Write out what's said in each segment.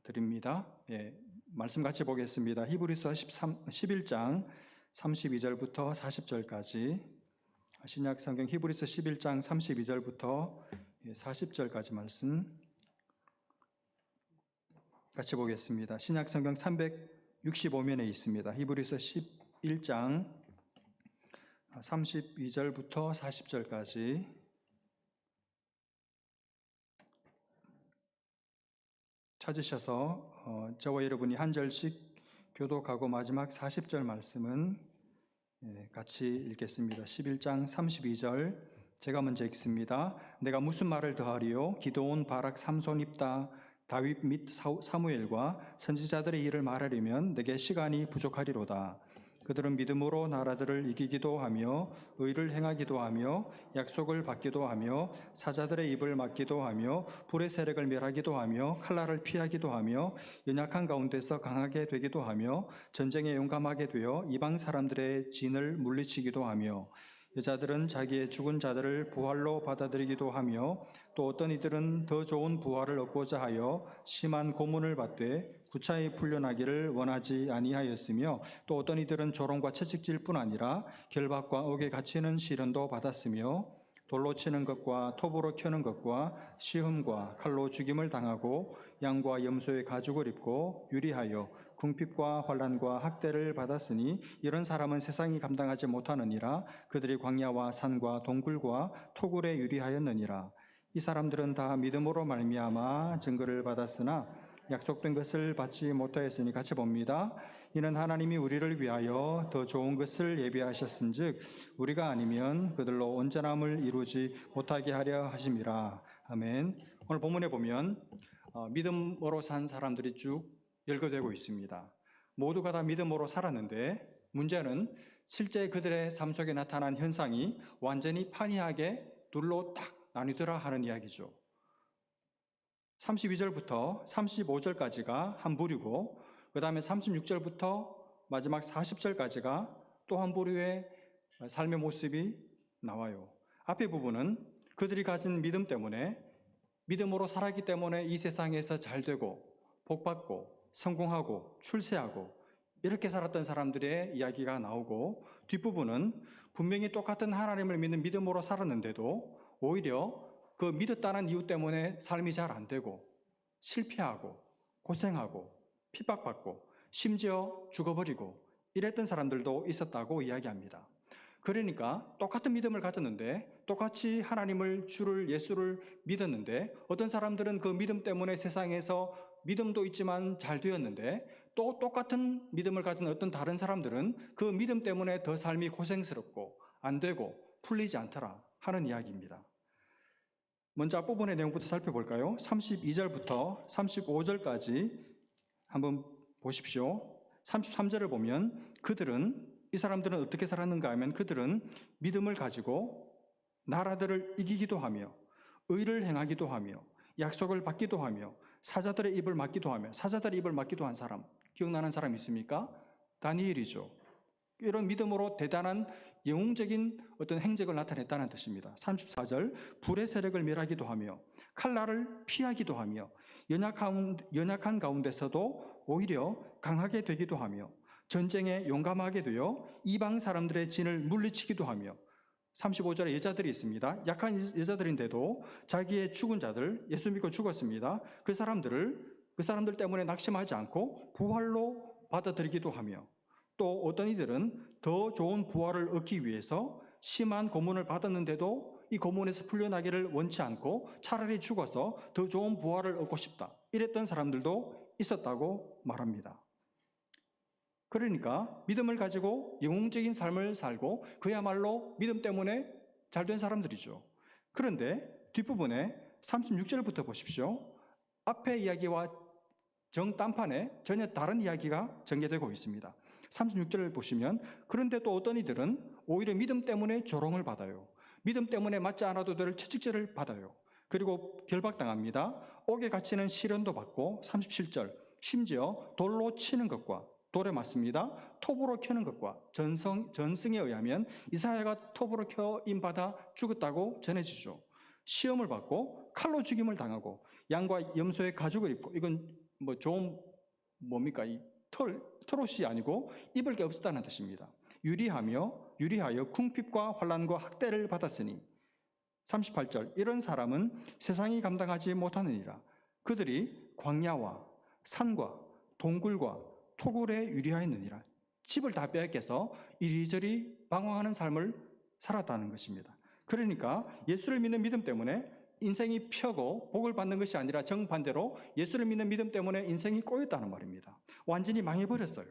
드립니다. 말씀 같이 보겠습니다. 히브리서 11장 32절부터 40절까지, 신약 성경 히브리서 11장 32절부터 40절까지 말씀 같이 보겠습니다. 신약 성경 365면에 있습니다. 히브리서 11장 32절부터 40절까지 찾으셔서 저와 여러분이 한 절씩 교독하고 마지막 40절 말씀은 같이 읽겠습니다. 11장 32절 제가 먼저 읽습니다. 내가 무슨 말을 더하리요? 기드온, 바락, 삼손, 입다, 다윗 및 사무엘과 선지자들의 일을 말하려면 내게 시간이 부족하리로다. 그들은 믿음으로 나라들을 이기기도 하며 의를 행하기도 하며 약속을 받기도 하며 사자들의 입을 막기도 하며 불의 세력을 멸하기도 하며 칼날을 피하기도 하며 연약한 가운데서 강하게 되기도 하며 전쟁에 용감하게 되어 이방 사람들의 진을 물리치기도 하며 여자들은 자기의 죽은 자들을 부활로 받아들이기도 하며 또 어떤 이들은 더 좋은 부활을 얻고자 하여 심한 고문을 받되 구차히 풀려나기를 원하지 아니하였으며 또 어떤 이들은 조롱과 채찍질뿐 아니라 결박과 옥에 갇히는 시련도 받았으며 돌로 치는 것과 톱으로 켜는 것과 시험과 칼로 죽임을 당하고 양과 염소의 가죽을 입고 유리하여 궁핍과 환난과 학대를 받았으니 이런 사람은 세상이 감당하지 못하느니라. 그들이 광야와 산과 동굴과 토굴에 유리하였느니라. 이 사람들은 다 믿음으로 말미암아 증거를 받았으나 약속된 것을 받지 못하였으니 같이 봅니다. 이는 하나님이 우리를 위하여 더 좋은 것을 예비하셨은즉 우리가 아니면 그들로 온전함을 이루지 못하게 하려 하심이라. 아멘. 오늘 본문에 보면 믿음으로 산 사람들이 쭉 열거되고 있습니다. 모두가 다 믿음으로 살았는데 문제는 실제 그들의 삶 속에 나타난 현상이 완전히 판이하게 둘로 딱 나뉘더라 하는 이야기죠. 32절부터 35절까지가 한 부류고 그 다음에 36절부터 마지막 40절까지가 또 한 부류의 삶의 모습이 나와요. 앞의 부분은 그들이 가진 믿음 때문에, 믿음으로 살았기 때문에 이 세상에서 잘되고 복받고 성공하고 출세하고 이렇게 살았던 사람들의 이야기가 나오고, 뒷부분은 분명히 똑같은 하나님을 믿는 믿음으로 살았는데도 오히려 그 믿었다는 이유 때문에 삶이 잘 안 되고 실패하고 고생하고 핍박받고 심지어 죽어버리고 이랬던 사람들도 있었다고 이야기합니다. 그러니까 똑같은 믿음을 가졌는데, 똑같이 하나님을, 주를, 예수를 믿었는데 어떤 사람들은 그 믿음 때문에 세상에서 믿음도 있지만 잘 되었는데, 또 똑같은 믿음을 가진 어떤 다른 사람들은 그 믿음 때문에 더 삶이 고생스럽고 안 되고 풀리지 않더라 하는 이야기입니다. 먼저 앞부분의 내용부터 살펴볼까요? 32절부터 35절까지 한번 보십시오. 33절을 보면 이 사람들은 어떻게 살았는가 하면 그들은 믿음을 가지고 나라들을 이기기도 하며 의를 행하기도 하며 약속을 받기도 하며 사자들의 입을 막기도 하며, 사자들의 입을 막기도 한 사람 기억나는 사람 있습니까? 다니엘이죠. 이런 믿음으로 대단한 영웅적인 어떤 행적을 나타냈다는 뜻입니다. 34절 불의 세력을 멸하기도 하며 칼날을 피하기도 하며 연약한 가운데서도 오히려 강하게 되기도 하며 전쟁에 용감하게 되어 이방 사람들의 진을 물리치기도 하며, 35절에 여자들이 있습니다. 약한 여자들인데도 자기의 죽은 자들, 예수 믿고 죽었습니다. 그 사람들 때문에 낙심하지 않고 부활로 받아들이기도 하며, 또 어떤 이들은 더 좋은 부활을 얻기 위해서 심한 고문을 받았는데도 이 고문에서 풀려나기를 원치 않고 차라리 죽어서 더 좋은 부활을 얻고 싶다, 이랬던 사람들도 있었다고 말합니다. 그러니까 믿음을 가지고 영웅적인 삶을 살고 그야말로 믿음 때문에 잘된 사람들이죠. 그런데 뒷부분에 36절부터 보십시오. 앞의 이야기와 정딴판에 전혀 다른 이야기가 전개되고 있습니다. 36절을 보시면 그런데 또 어떤 이들은 오히려 믿음 때문에 조롱을 받아요. 믿음 때문에 맞지 않아도 될 채찍질을 받아요. 그리고 결박당합니다. 옥에 갇히는 시련도 받고, 37절 심지어 돌로 치는 것과, 돌에 맞습니다. 톱으로 켜는 것과, 전승에 의하면 이사야가 톱으로 켜임받아 죽었다고 전해지죠. 시험을 받고 칼로 죽임을 당하고 양과 염소의 가죽을 입고, 이건 뭐 좋은 뭡니까? 이 트롯이 아니고 입을 게 없었다는 뜻입니다. 유리하여 궁핍과 환난과 학대를 받았으니 38절 이런 사람은 세상이 감당하지 못하느니라. 그들이 광야와 산과 동굴과 토굴에 유리하였느니라. 집을 다 빼앗겨서 이리저리 방황하는 삶을 살았다는 것입니다. 그러니까 예수를 믿는 믿음 때문에 인생이 펴고 복을 받는 것이 아니라 정반대로 예수를 믿는 믿음 때문에 인생이 꼬였다는 말입니다. 완전히 망해버렸어요.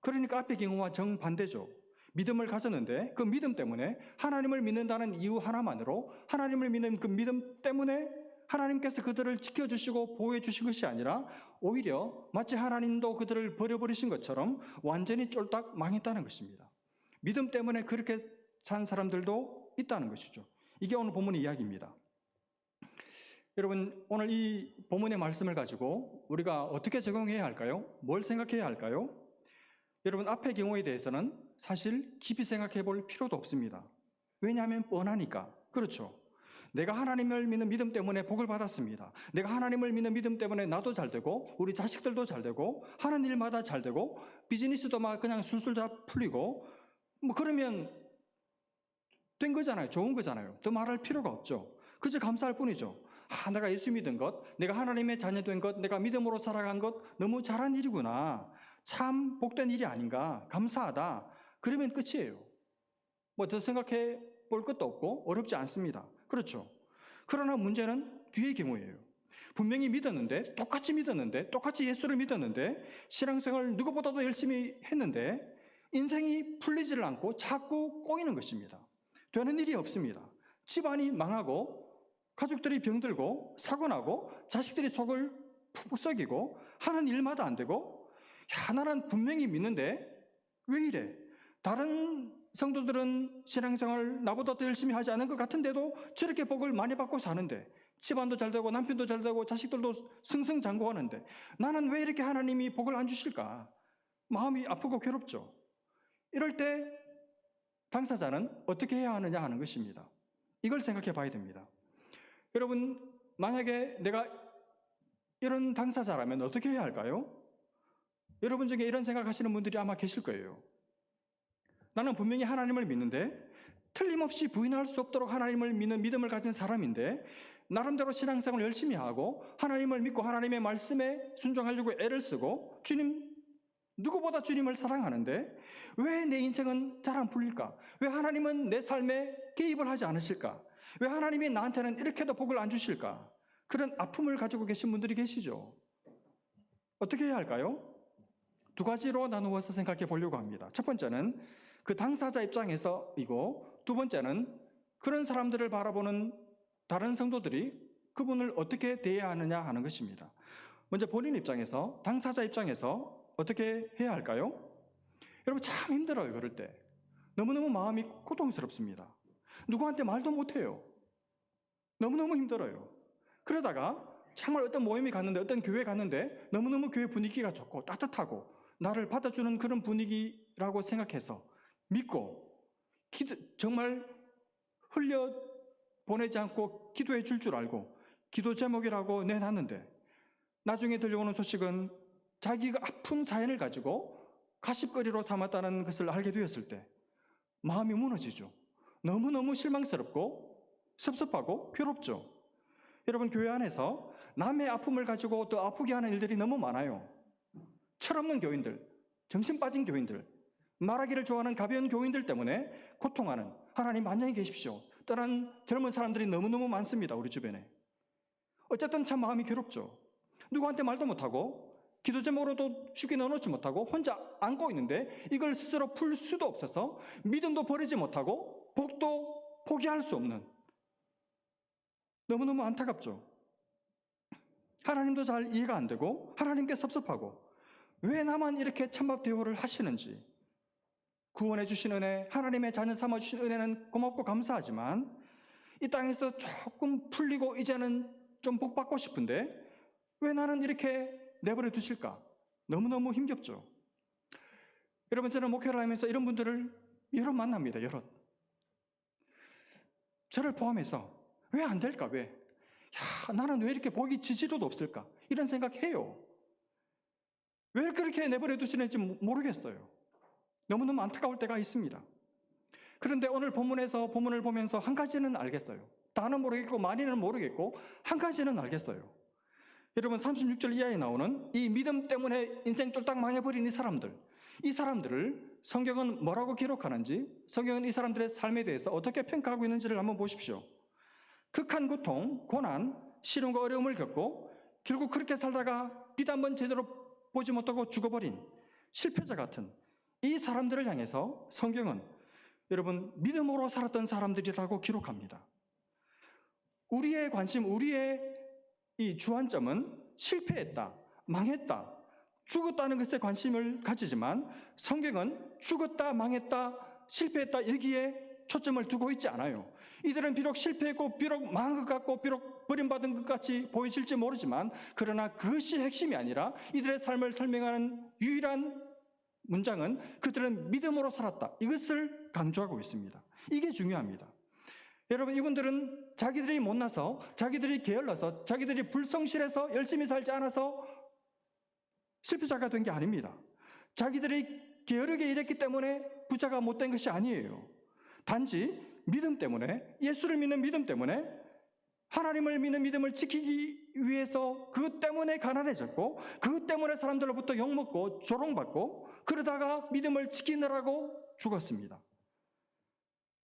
그러니까 앞의 경우와 정반대죠. 믿음을 가졌는데 그 믿음 때문에 하나님을 믿는다는 이유 하나만으로 하나님을 믿는 그 믿음 때문에 하나님께서 그들을 지켜주시고 보호해 주신 것이 아니라 오히려 마치 하나님도 그들을 버려버리신 것처럼 완전히 쫄딱 망했다는 것입니다. 믿음 때문에 그렇게 산 사람들도 있다는 것이죠. 이게 오늘 본문의 이야기입니다. 여러분, 오늘 이 본문의 말씀을 가지고 우리가 어떻게 적용해야 할까요? 뭘 생각해야 할까요? 여러분, 앞의 경우에 대해서는 사실 깊이 생각해 볼 필요도 없습니다. 왜냐하면 뻔하니까. 그렇죠. 내가 하나님을 믿는 믿음 때문에 복을 받았습니다. 내가 하나님을 믿는 믿음 때문에 나도 잘 되고 우리 자식들도 잘 되고 하는 일마다 잘 되고 비즈니스도 막 그냥 술술 다 풀리고 뭐 그러면 된 거잖아요. 좋은 거잖아요. 더 말할 필요가 없죠. 그저 감사할 뿐이죠. 내가 예수 믿은 것, 내가 하나님의 자녀 된 것, 내가 믿음으로 살아간 것 너무 잘한 일이구나. 참 복된 일이 아닌가. 감사하다. 그러면 끝이에요. 뭐 더 생각해 볼 것도 없고 어렵지 않습니다. 그렇죠. 그러나 문제는 뒤의 경우예요. 분명히 믿었는데, 똑같이 예수를 믿었는데, 신앙생활을 누구보다도 열심히 했는데 인생이 풀리지를 않고 자꾸 꼬이는 것입니다. 되는 일이 없습니다. 집안이 망하고 가족들이 병들고 사고나고 자식들이 속을 푹 썩이고 하는 일마다 안 되고 나는 분명히 믿는데 왜 이래? 다른 성도들은 신앙생활 나보다 더 열심히 하지 않은 것 같은데도 저렇게 복을 많이 받고 사는데 집안도 잘 되고 남편도 잘 되고 자식들도 승승장구하는데 나는 왜 이렇게 하나님이 복을 안 주실까? 마음이 아프고 괴롭죠. 이럴 때 당사자는 어떻게 해야 하느냐 하는 것입니다. 이걸 생각해 봐야 됩니다. 여러분, 만약에 내가 이런 당사자라면 어떻게 해야 할까요? 여러분 중에 이런 생각하시는 분들이 아마 계실 거예요. 나는 분명히 하나님을 믿는데 틀림없이 부인할 수 없도록 하나님을 믿는 믿음을 가진 사람인데 나름대로 신앙생활을 열심히 하고 하나님을 믿고 하나님의 말씀에 순종하려고 애를 쓰고 누구보다 주님을 사랑하는데 왜 내 인생은 잘 안 풀릴까? 왜 하나님은 내 삶에 개입을 하지 않으실까? 왜 하나님이 나한테는 이렇게도 복을 안 주실까? 그런 아픔을 가지고 계신 분들이 계시죠. 어떻게 해야 할까요? 두 가지로 나누어서 생각해 보려고 합니다. 첫 번째는 그 당사자 입장에서이고 두 번째는 그런 사람들을 바라보는 다른 성도들이 그분을 어떻게 대해야 하느냐 하는 것입니다. 먼저 본인 입장에서, 당사자 입장에서 어떻게 해야 할까요? 여러분 참 힘들어요. 그럴 때 너무너무 마음이 고통스럽습니다. 누구한테 말도 못해요. 너무너무 힘들어요. 그러다가 정말 어떤 모임에 갔는데 어떤 교회에 갔는데 너무너무 교회 분위기가 좋고 따뜻하고 나를 받아주는 그런 분위기라고 생각해서 믿고 정말 흘려보내지 않고 기도해 줄 알고 기도 제목이라고 내놨는데 나중에 들려오는 소식은 자기가 아픈 사연을 가지고 가십거리로 삼았다는 것을 알게 되었을 때 마음이 무너지죠. 너무너무 실망스럽고 섭섭하고 괴롭죠. 여러분 교회 안에서 남의 아픔을 가지고 더 아프게 하는 일들이 너무 많아요. 철없는 교인들, 정신 빠진 교인들, 말하기를 좋아하는 가벼운 교인들 때문에 고통하는 하나님 안녕히 계십시오. 떠난 젊은 사람들이 너무너무 많습니다. 우리 주변에. 어쨌든 참 마음이 괴롭죠. 누구한테 말도 못하고 기도 제목으로도 쉽게 넣어놓지 못하고 혼자 안고 있는데 이걸 스스로 풀 수도 없어서 믿음도 버리지 못하고 복도 포기할 수 없는 너무너무 안타깝죠. 하나님도 잘 이해가 안 되고 하나님께 섭섭하고 왜 나만 이렇게 찬밥 대우를 하시는지 구원해 주신 은혜, 하나님의 자녀 삼아 주신 은혜는 고맙고 감사하지만 이 땅에서 조금 풀리고 이제는 좀 복 받고 싶은데 왜 나는 이렇게 내버려 두실까? 너무너무 힘겹죠. 여러분 저는 목회를 하면서 이런 분들을 여럿 만납니다. 여럿. 저를 포함해서 왜 안 될까? 왜? 나는 왜 이렇게 복이 지지도도 없을까? 이런 생각해요. 왜 그렇게 내버려 두시는지 모르겠어요. 너무너무 안타까울 때가 있습니다. 그런데 오늘 본문을 보면서 한 가지는 알겠어요. 다는 모르겠고 많이는 모르겠고 한 가지는 알겠어요. 여러분 36절 이하에 나오는 이 믿음 때문에 인생 쫄딱 망해버린 이 사람들을 성경은 뭐라고 기록하는지, 성경은 이 사람들의 삶에 대해서 어떻게 평가하고 있는지를 한번 보십시오. 극한 고통, 고난, 시련과 어려움을 겪고 결국 그렇게 살다가 빛 한번 제대로 보지 못하고 죽어버린 실패자 같은 이 사람들을 향해서 성경은 여러분 믿음으로 살았던 사람들이라고 기록합니다. 우리의 관심, 우리의 이 주안점은 실패했다, 망했다, 죽었다는 것에 관심을 가지지만 성경은 죽었다, 망했다, 실패했다 여기에 초점을 두고 있지 않아요. 이들은 비록 실패했고 비록 망한 것 같고 비록 버림받은 것 같이 보이실지 모르지만 그러나 그것이 핵심이 아니라 이들의 삶을 설명하는 유일한 문장은 그들은 믿음으로 살았다, 이것을 강조하고 있습니다. 이게 중요합니다. 여러분 이분들은 자기들이 못나서, 자기들이 게을러서, 자기들이 불성실해서 열심히 살지 않아서 실패자가 된 게 아닙니다. 자기들이 게으르게 일했기 때문에 부자가 못된 것이 아니에요. 단지 믿음 때문에, 예수를 믿는 믿음 때문에, 하나님을 믿는 믿음을 지키기 위해서 그것 때문에 가난해졌고 그것 때문에 사람들로부터 욕먹고 조롱받고 그러다가 믿음을 지키느라고 죽었습니다.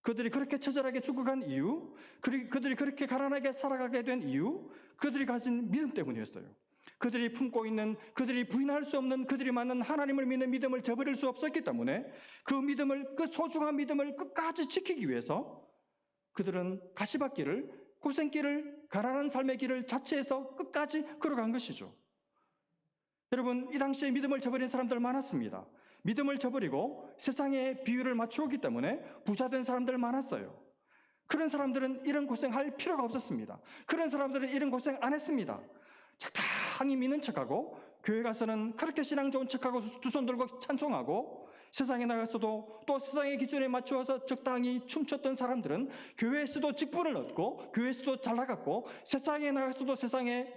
그들이 그렇게 처절하게 죽어간 이유, 그들이 그렇게 가난하게 살아가게 된 이유, 그들이 가진 믿음 때문이었어요. 그들이 품고 있는, 그들이 부인할 수 없는, 그들이 만난 하나님을 믿는 믿음을 저버릴 수 없었기 때문에 그 믿음을, 그 소중한 믿음을 끝까지 지키기 위해서 그들은 가시밭길을, 고생길을, 가난한 삶의 길을 자체해서 끝까지 걸어간 것이죠. 여러분 이 당시에 믿음을 저버린 사람들 많았습니다. 믿음을 저버리고 세상의 비율을 맞추었기 때문에 부자된 사람들 많았어요. 그런 사람들은 이런 고생할 필요가 없었습니다. 그런 사람들은 이런 고생 안 했습니다. 적당히 믿는 척하고 교회 가서는 그렇게 신앙 좋은 척하고 두 손 들고 찬송하고 세상에 나가서도 또 세상의 기준에 맞추어서 적당히 춤췄던 사람들은 교회에서도 직분을 얻고 교회에서도 잘 나갔고 세상에 나가서도 세상에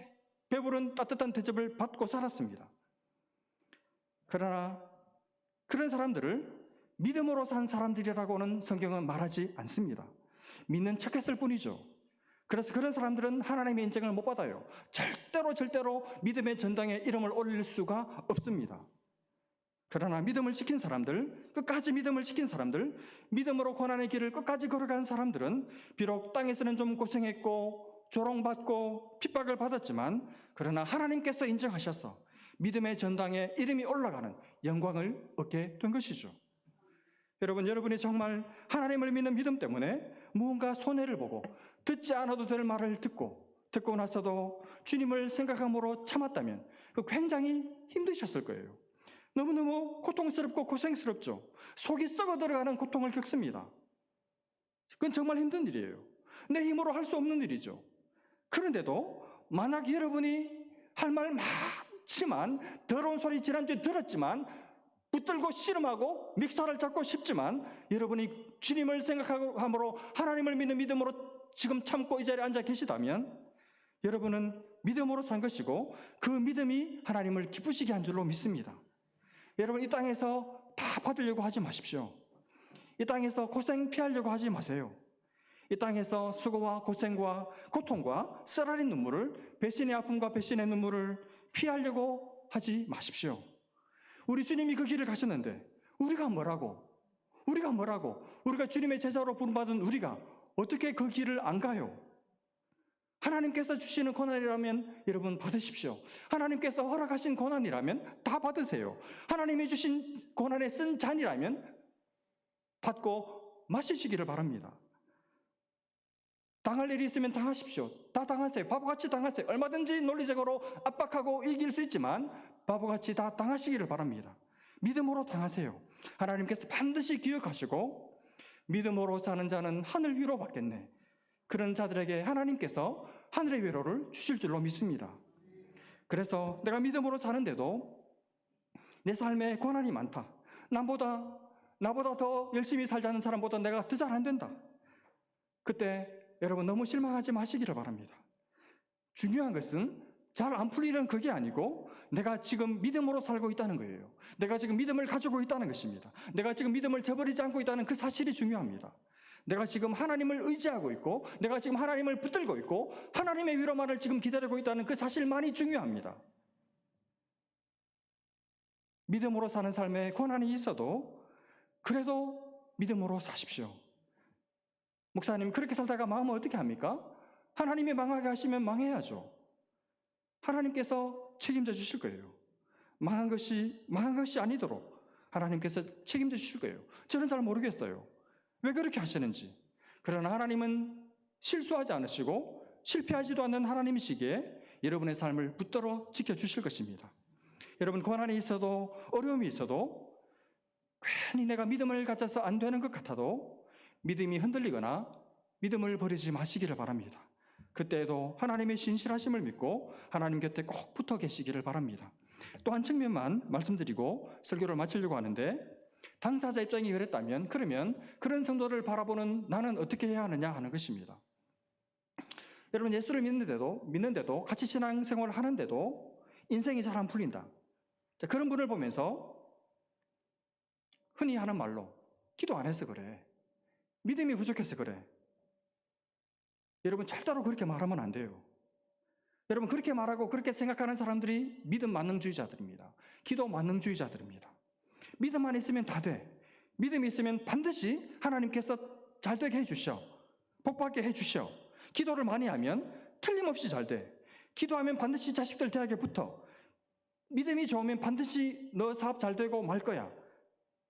배부른 따뜻한 대접을 받고 살았습니다. 그러나 그런 사람들을 믿음으로 산 사람들이라고는 성경은 말하지 않습니다. 믿는 척했을 뿐이죠. 그래서 그런 사람들은 하나님의 인정을 못 받아요. 절대로 믿음의 전당에 이름을 올릴 수가 없습니다. 그러나 믿음을 지킨 사람들, 끝까지 믿음을 지킨 사람들, 믿음으로 고난의 길을 끝까지 걸어간 사람들은 비록 땅에서는 좀 고생했고 조롱받고 핍박을 받았지만 그러나 하나님께서 인정하셔서 믿음의 전당에 이름이 올라가는 영광을 얻게 된 것이죠. 여러분, 여러분이 정말 하나님을 믿는 믿음 때문에 무언가 손해를 보고 듣지 않아도 될 말을 듣고 나서도 주님을 생각함으로 참았다면 굉장히 힘드셨을 거예요. 너무너무 고통스럽고 고생스럽죠. 속이 썩어 들어가는 고통을 겪습니다. 그건 정말 힘든 일이에요. 내 힘으로 할 수 없는 일이죠. 그런데도 만약 여러분이 할 말 많지만 더러운 소리 지난주에 들었지만 붙들고 씨름하고 믹사를 잡고 싶지만 여러분이 주님을 생각함으로 하나님을 믿는 믿음으로 지금 참고 이 자리에 앉아 계시다면 여러분은 믿음으로 산 것이고 그 믿음이 하나님을 기쁘시게 한 줄로 믿습니다. 여러분 이 땅에서 다 받으려고 하지 마십시오. 이 땅에서 고생 피하려고 하지 마세요. 이 땅에서 수고와 고생과 고통과 쓰라린 눈물을, 배신의 아픔과 배신의 눈물을 피하려고 하지 마십시오. 우리 주님이 그 길을 가셨는데 우리가 우리가 주님의 제자로 부름받은 우리가 어떻게 그 길을 안 가요? 하나님께서 주시는 고난이라면 여러분 받으십시오. 하나님께서 허락하신 고난이라면 다 받으세요. 하나님이 주신 고난에 쓴 잔이라면 받고 마시시기를 바랍니다. 당할 일이 있으면 당하십시오. 다 당하세요. 바보같이 당하세요. 얼마든지 논리적으로 압박하고 이길 수 있지만 바보같이 다 당하시기를 바랍니다. 믿음으로 당하세요. 하나님께서 반드시 기억하시고 믿음으로 사는 자는 하늘 위로 받겠네. 그런 자들에게 하나님께서 하늘의 위로를 주실 줄로 믿습니다. 그래서 내가 믿음으로 사는데도 내 삶에 고난이 많다. 나보다 더 열심히 살자는 사람보다 내가 더 잘 안 된다. 그때 여러분 너무 실망하지 마시기를 바랍니다. 중요한 것은 잘 안 풀리는 그게 아니고 내가 지금 믿음으로 살고 있다는 거예요. 내가 지금 믿음을 가지고 있다는 것입니다. 내가 지금 믿음을 저버리지 않고 있다는 그 사실이 중요합니다. 내가 지금 하나님을 의지하고 있고, 내가 지금 하나님을 붙들고 있고, 하나님의 위로만을 지금 기다리고 있다는 그 사실만이 중요합니다. 믿음으로 사는 삶에 고난이 있어도 그래도 믿음으로 사십시오. 목사님, 그렇게 살다가 망하면 어떻게 합니까? 하나님이 망하게 하시면 망해야죠. 하나님께서 책임져 주실 거예요. 망한 것이 아니도록 하나님께서 책임져 주실 거예요. 저는 잘 모르겠어요. 왜 그렇게 하시는지. 그러나 하나님은 실수하지 않으시고 실패하지도 않는 하나님이시기에 여러분의 삶을 붙들어 지켜주실 것입니다. 여러분, 고난이 있어도 어려움이 있어도 괜히 내가 믿음을 가져서 안 되는 것 같아도 믿음이 흔들리거나 믿음을 버리지 마시기를 바랍니다. 그때에도 하나님의 신실하심을 믿고 하나님 곁에 꼭 붙어 계시기를 바랍니다. 또 한 측면만 말씀드리고 설교를 마치려고 하는데, 당사자 입장이 그랬다면 그러면 그런 성도를 바라보는 나는 어떻게 해야 하느냐 하는 것입니다. 여러분, 예수를 믿는데도 같이 신앙생활을 하는데도 인생이 잘 안 풀린다. 자, 그런 분을 보면서 흔히 하는 말로 기도 안 해서 그래, 믿음이 부족해서 그래. 여러분, 절대로 그렇게 말하면 안 돼요. 여러분, 그렇게 말하고 그렇게 생각하는 사람들이 믿음 만능주의자들입니다. 기도 만능주의자들입니다. 믿음만 있으면 다 돼. 믿음이 있으면 반드시 하나님께서 잘 되게 해주셔. 복받게 해주셔. 기도를 많이 하면 틀림없이 잘 돼. 기도하면 반드시 자식들 대학에 붙어. 믿음이 좋으면 반드시 너 사업 잘 되고 말 거야.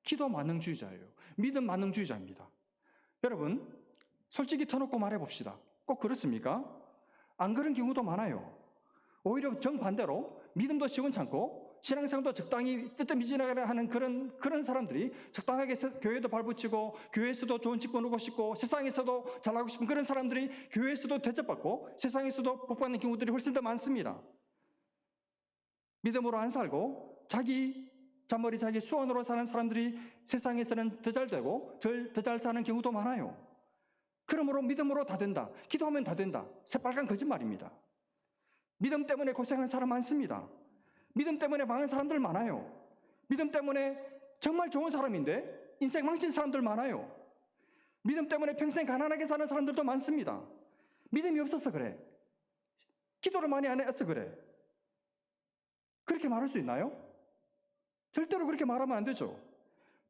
기도 만능주의자예요. 믿음 만능주의자입니다. 여러분, 솔직히 터놓고 말해봅시다. 꼭 그렇습니까? 안 그런 경우도 많아요. 오히려 정반대로 믿음도 시원찮고 신앙생활도 적당히 뜨뜻미지근하게 하는 그런 사람들이 적당하게 교회도 발붙이고 교회에서도 좋은 직분 오고 싶고 세상에서도 잘하고 싶은 그런 사람들이 교회에서도 대접받고 세상에서도 복받는 경우들이 훨씬 더 많습니다. 믿음으로 안 살고 자기 잔머리 자기 수완으로 사는 사람들이 세상에서는 더 잘 되고 더 잘 사는 경우도 많아요. 그러므로 믿음으로 다 된다, 기도하면 다 된다, 새빨간 거짓말입니다. 믿음 때문에 고생한 사람 많습니다. 믿음 때문에 망한 사람들 많아요. 믿음 때문에 정말 좋은 사람인데 인생 망친 사람들 많아요. 믿음 때문에 평생 가난하게 사는 사람들도 많습니다. 믿음이 없어서 그래, 기도를 많이 안 해서 그래, 그렇게 말할 수 있나요? 절대로 그렇게 말하면 안 되죠.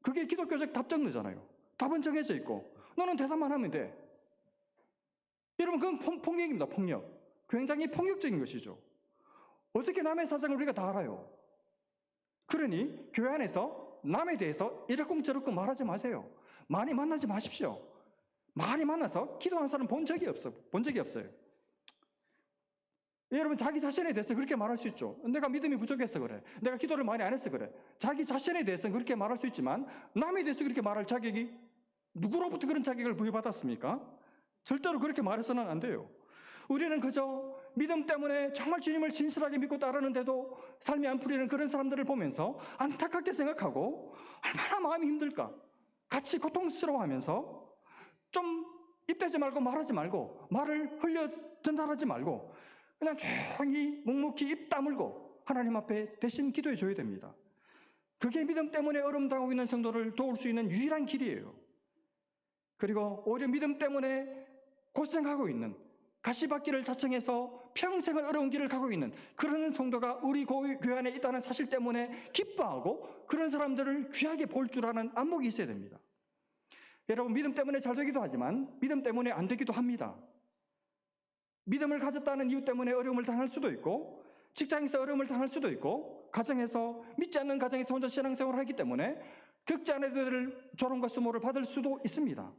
그게 기독교적 답정너잖아요. 답은 정해져 있고 너는 대답만 하면 돼. 여러분, 그건 폭력입니다. 폭력. 굉장히 폭력적인 것이죠. 어떻게 남의 사정을 우리가 다 알아요? 그러니 교회 안에서 남에 대해서 이러쿵저러쿵 말하지 마세요. 많이 만나지 마십시오. 많이 만나서 기도하는 사람 본 적이 없어요. 여러분, 자기 자신에 대해서 그렇게 말할 수 있죠. 내가 믿음이 부족해서 그래, 내가 기도를 많이 안 해서 그래. 자기 자신에 대해서는 그렇게 말할 수 있지만 남에 대해서 그렇게 말할 자격이, 누구로부터 그런 자격을 부여받았습니까? 절대로 그렇게 말해서는 안 돼요. 우리는 그저 믿음 때문에 정말 주님을 진실하게 믿고 따르는데도 삶이 안 풀리는 그런 사람들을 보면서 안타깝게 생각하고 얼마나 마음이 힘들까, 같이 고통스러워하면서 좀 입대지 말고 말하지 말고 말을 흘려 전달하지 말고 그냥 조용히 묵묵히 입 다물고 하나님 앞에 대신 기도해 줘야 됩니다. 그게 믿음 때문에 어려움 당하고 있는 성도를 도울 수 있는 유일한 길이에요. 그리고 오히려 믿음 때문에 고생하고 있는, 가시밭길을 자청해서 평생을 어려운 길을 가고 있는 그런 성도가 우리 교회 안에 있다는 사실 때문에 기뻐하고 그런 사람들을 귀하게 볼 줄 아는 안목이 있어야 됩니다. 여러분, 믿음 때문에 잘 되기도 하지만 믿음 때문에 안 되기도 합니다. 믿음을 가졌다는 이유 때문에 어려움을 당할 수도 있고, 직장에서 어려움을 당할 수도 있고, 가정에서, 믿지 않는 가정에서 혼자 신앙생활을 하기 때문에 겪지 않아도 될 조롱과 수모를 받을 수도 있습니다.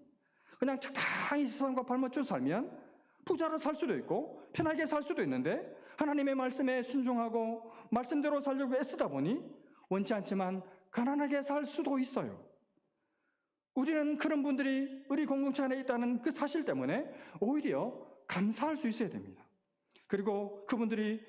그냥 적당히 세상과 발맞춰 살면 부자로 살 수도 있고 편하게 살 수도 있는데, 하나님의 말씀에 순종하고 말씀대로 살려고 애쓰다 보니 원치 않지만 가난하게 살 수도 있어요. 우리는 그런 분들이 우리 공동체 안에 있다는 그 사실 때문에 오히려 감사할 수 있어야 됩니다. 그리고 그분들이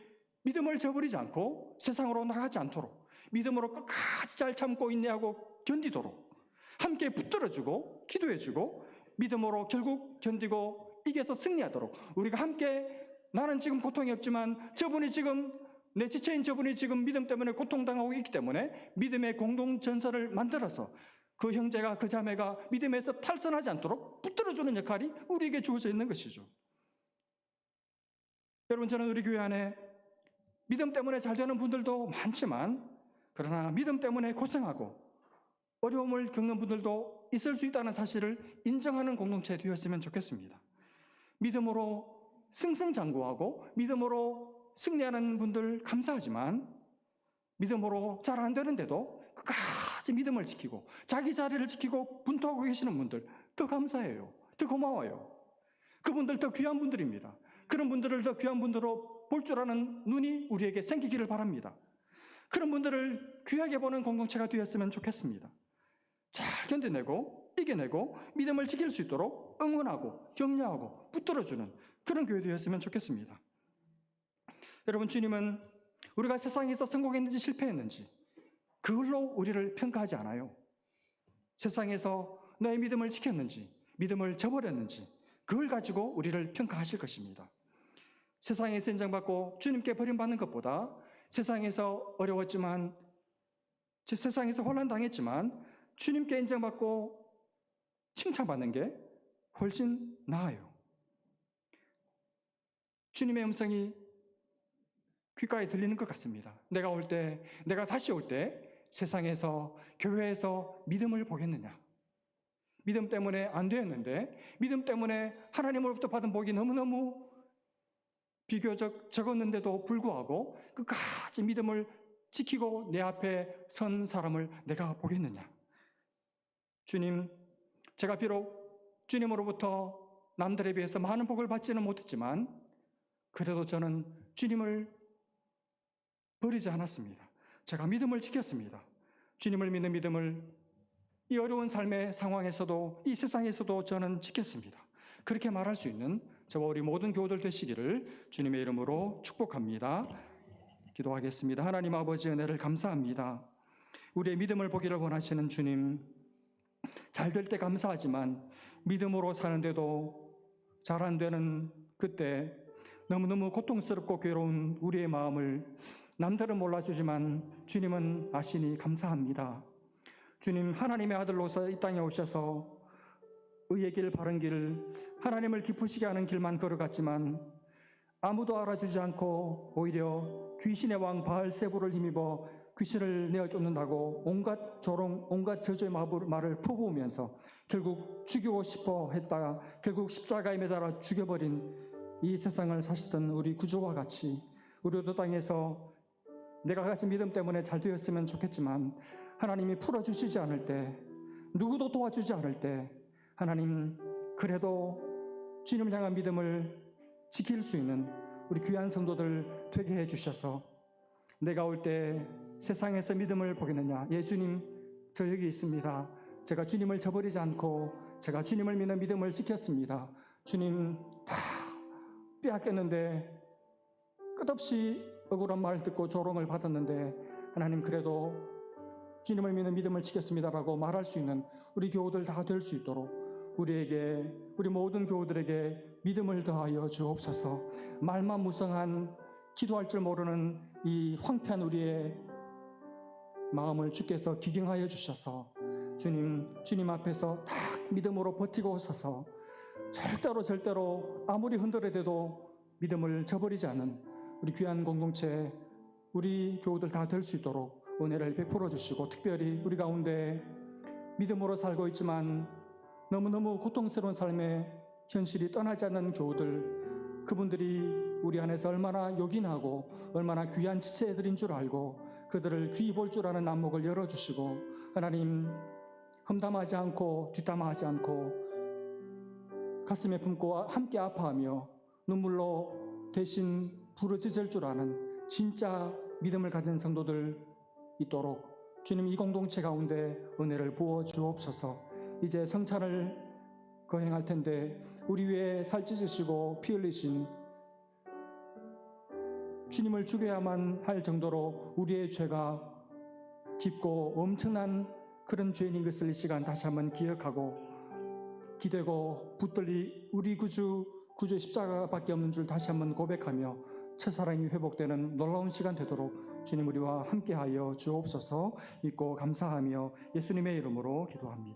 믿음을 저버리지 않고 세상으로 나가지 않도록 믿음으로 끝까지 잘 참고 인내하고 견디도록 함께 붙들어주고 기도해주고 믿음으로 결국 견디고 이겨서 승리하도록 우리가 함께, 나는 지금 고통이 없지만 저분이 지금 내 지체인 저분이 지금 믿음 때문에 고통당하고 있기 때문에 믿음의 공동전선을 만들어서 그 형제가, 그 자매가 믿음에서 탈선하지 않도록 붙들어주는 역할이 우리에게 주어져 있는 것이죠. 여러분, 저는 우리 교회 안에 믿음 때문에 잘 되는 분들도 많지만, 그러나 믿음 때문에 고생하고 어려움을 겪는 분들도 있을 수 있다는 사실을 인정하는 공동체 되었으면 좋겠습니다. 믿음으로 승승장구하고 믿음으로 승리하는 분들 감사하지만, 믿음으로 잘 안 되는데도 끝까지 믿음을 지키고 자기 자리를 지키고 분투하고 계시는 분들 더 감사해요. 더 고마워요. 그분들 더 귀한 분들입니다. 그런 분들을 더 귀한 분들로 볼 줄 아는 눈이 우리에게 생기기를 바랍니다. 그런 분들을 귀하게 보는 공동체가 되었으면 좋겠습니다. 잘 견뎌내고 이겨내고 믿음을 지킬 수 있도록 응원하고 격려하고 붙들어주는 그런 교회 되었으면 좋겠습니다. 여러분, 주님은 우리가 세상에서 성공했는지 실패했는지 그걸로 우리를 평가하지 않아요. 세상에서 너의 믿음을 지켰는지 믿음을 저버렸는지 그걸 가지고 우리를 평가하실 것입니다. 세상에서 인정받고 주님께 버림받는 것보다 세상에서 어려웠지만, 세상에서 혼란당했지만 주님께 인정받고 칭찬받는 게 훨씬 나아요. 주님의 음성이 귓가에 들리는 것 같습니다. 내가 다시 올 때 세상에서, 교회에서 믿음을 보겠느냐? 믿음 때문에 안 되었는데, 믿음 때문에 하나님으로부터 받은 복이 너무너무 비교적 적었는데도 불구하고 끝까지 믿음을 지키고 내 앞에 선 사람을 내가 보겠느냐? 주님, 제가 비록 주님으로부터 남들에 비해서 많은 복을 받지는 못했지만 그래도 저는 주님을 버리지 않았습니다. 제가 믿음을 지켰습니다. 주님을 믿는 믿음을 이 어려운 삶의 상황에서도, 이 세상에서도 저는 지켰습니다. 그렇게 말할 수 있는 저와 우리 모든 교우들 되시기를 주님의 이름으로 축복합니다. 기도하겠습니다. 하나님 아버지, 은혜를 감사합니다. 우리의 믿음을 보기를 원하시는 주님, 잘 될 때 감사하지만 믿음으로 사는데도 잘 안 되는 그때 너무너무 고통스럽고 괴로운 우리의 마음을 남들은 몰라주지만 주님은 아시니 감사합니다. 주님, 하나님의 아들로서 이 땅에 오셔서 의의 길, 바른 길, 하나님을 기쁘시게 하는 길만 걸어갔지만 아무도 알아주지 않고 오히려 귀신의 왕 바알세부를 힘입어 귀신을 내어쫓는다고 온갖 조롱, 온갖 저주의 말을 퍼부으면서 결국 죽이고 싶어 했다가 결국 십자가에 매달아 죽여버린 이 세상을 사시던 우리 구주와 같이 우리도 땅에서 내가 가진 믿음 때문에 잘 되었으면 좋겠지만 하나님이 풀어주시지 않을 때, 누구도 도와주지 않을 때 하나님, 그래도 주님을 향한 믿음을 지킬 수 있는 우리 귀한 성도들 되게 해주셔서 내가 올 때 세상에서 믿음을 보겠느냐? 예, 주님, 저 여기 있습니다. 제가 주님을 저버리지 않고 제가 주님을 믿는 믿음을 지켰습니다. 주님, 다 빼앗겼는데 끝없이 억울한 말 듣고 조롱을 받았는데 하나님, 그래도 주님을 믿는 믿음을 지켰습니다라고 말할 수 있는 우리 교우들 다 될 수 있도록 우리 모든 교우들에게 믿음을 더하여 주옵소서. 말만 무성한, 기도할 줄 모르는 이 황폐한 우리의 마음을 주께서 기경하여 주셔서 주님 앞에서 딱 믿음으로 버티고 서서 절대로 아무리 흔들어대도 믿음을 저버리지 않는 우리 귀한 공동체, 우리 교우들 다 될 수 있도록 은혜를 베풀어 주시고, 특별히 우리 가운데 믿음으로 살고 있지만 너무너무 고통스러운 삶의 현실이 떠나지 않는 교우들, 그분들이 우리 안에서 얼마나 요긴하고 얼마나 귀한 지체들인 줄 알고 그들을 귀히 볼 줄 아는 안목을 열어주시고, 하나님, 험담하지 않고 뒷담화하지 않고 가슴에 품고 함께 아파하며 눈물로 대신 부르짖을 줄 아는 진짜 믿음을 가진 성도들 있도록 주님, 이 공동체 가운데 은혜를 부어 주옵소서. 이제 성찬을 거행할 텐데 우리 위에 살 찢으시고 피 흘리신 주님을 죽여야만 할 정도로 우리의 죄가 깊고 엄청난 그런 죄인인 것을 이 시간 다시 한번 기억하고 기대고 붙들리 우리 구주의 십자가밖에 없는 줄 다시 한번 고백하며 첫사랑이 회복되는 놀라운 시간 되도록 주님 우리와 함께하여 주옵소서. 믿고 감사하며 예수님의 이름으로 기도합니다.